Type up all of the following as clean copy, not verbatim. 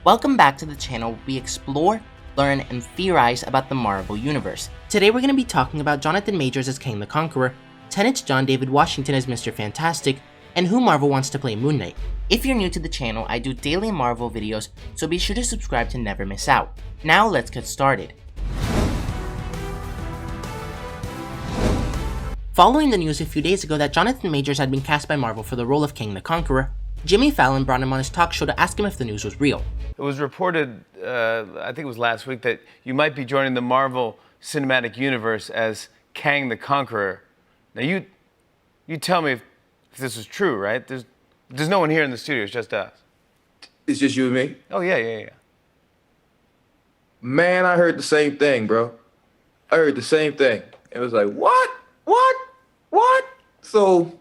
Welcome back to the channel where we explore, learn, and theorize about the Marvel Universe. Today we're going to be talking about Jonathan Majors as Kang the Conqueror, Tenet's John David Washington as Mr. Fantastic, and who Marvel wants to play Moon Knight. If you're new to the channel, I do daily Marvel videos, so be sure to subscribe to never miss out. Now let's get started. Following the news a few days ago that Jonathan Majors had been cast by Marvel for the role of Kang the Conqueror, Jimmy Fallon brought him on his talk show to ask him if the news was real. It was reported, I think it was last week, that you might be joining the Marvel Cinematic Universe as Kang the Conqueror. Now you tell me if this is true, right? There's no one here in the studio, it's just us. It's just you and me? Oh, yeah. Man, I heard the same thing, bro. I heard the same thing. It was like, what? So,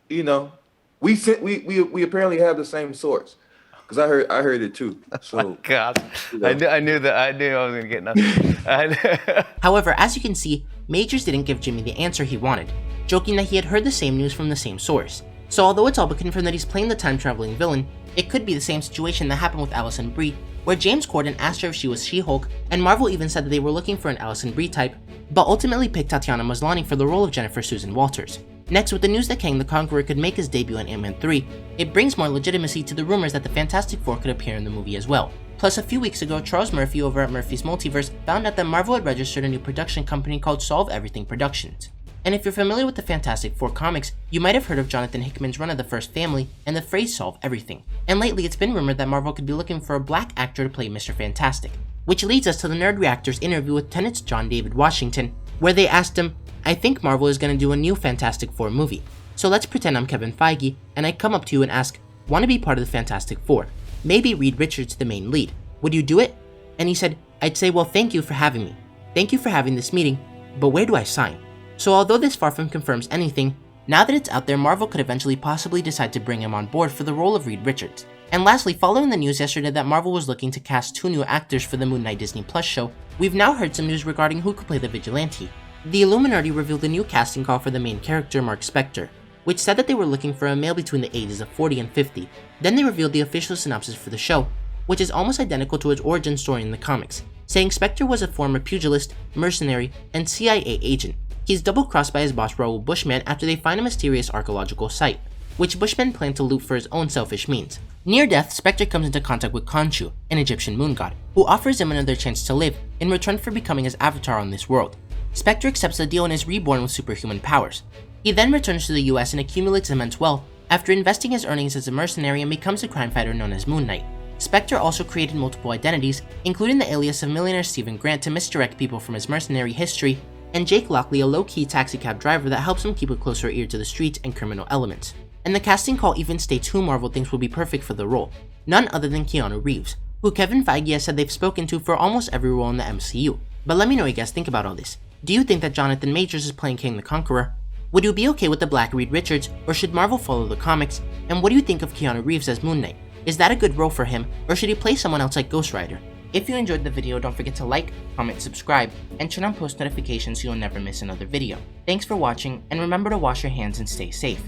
you know, we apparently have the same source. Because I heard it too. So, oh my God. You know. I knew I was gonna get nothing. However, as you can see, Majors didn't give Jimmy the answer he wanted, joking that he had heard the same news from the same source. So although it's all but confirmed that he's playing the time-traveling villain, it could be the same situation that happened with Alison Brie, where James Corden asked her if she was She-Hulk, and Marvel even said that they were looking for an Alison Brie type, but ultimately picked Tatiana Maslany for the role of Jennifer Susan Walters. Next, with the news that Kang the Conqueror could make his debut in Ant-Man 3, it brings more legitimacy to the rumors that the Fantastic Four could appear in the movie as well. Plus, a few weeks ago, Charles Murphy over at Murphy's Multiverse found out that Marvel had registered a new production company called Solve Everything Productions. And if you're familiar with the Fantastic Four comics, you might have heard of Jonathan Hickman's run of the First Family and the phrase Solve Everything. And lately, it's been rumored that Marvel could be looking for a black actor to play Mr. Fantastic. Which leads us to the Nerd Reactor's interview with Tenet's John David Washington, where they asked him, "I think Marvel is going to do a new Fantastic Four movie. So let's pretend I'm Kevin Feige, and I come up to you and ask, want to be part of the Fantastic Four? Maybe Reed Richards the main lead. Would you do it?" And he said, "I'd say, well, thank you for having me. Thank you for having this meeting, but where do I sign?" So although this far from confirms anything, now that it's out there, Marvel could eventually possibly decide to bring him on board for the role of Reed Richards. And lastly, following the news yesterday that Marvel was looking to cast 2 new actors for the Moon Knight Disney Plus show, we've now heard some news regarding who could play the vigilante. The Illuminerdi revealed a new casting call for the main character, Marc Spector, which said that they were looking for a male between the ages of 40 and 50. Then they revealed the official synopsis for the show, which is almost identical to its origin story in the comics, saying Spector was a former pugilist, mercenary, and CIA agent. He's double-crossed by his boss Raoul Bushman after they find a mysterious archaeological site, which Bushman planned to loot for his own selfish means. Near death, Spector comes into contact with Khonshu, an Egyptian moon god, who offers him another chance to live in return for becoming his avatar on this world. Spector accepts the deal and is reborn with superhuman powers. He then returns to the US and accumulates immense wealth after investing his earnings as a mercenary and becomes a crime fighter known as Moon Knight. Spector also created multiple identities, including the alias of millionaire Stephen Grant to misdirect people from his mercenary history, and Jake Lockley, a low-key taxicab driver that helps him keep a closer ear to the streets and criminal elements. And the casting call even states who Marvel thinks will be perfect for the role, none other than Keanu Reeves, who Kevin Feige has said they've spoken to for almost every role in the MCU. But let me know what you guys think about all this. Do you think that Jonathan Majors is playing Kang the Conqueror? Would you be okay with the black Reed Richards, or should Marvel follow the comics? And what do you think of Keanu Reeves as Moon Knight? Is that a good role for him, or should he play someone else like Ghost Rider? If you enjoyed the video, don't forget to like, comment, subscribe, and turn on post notifications so you'll never miss another video. Thanks for watching, and remember to wash your hands and stay safe.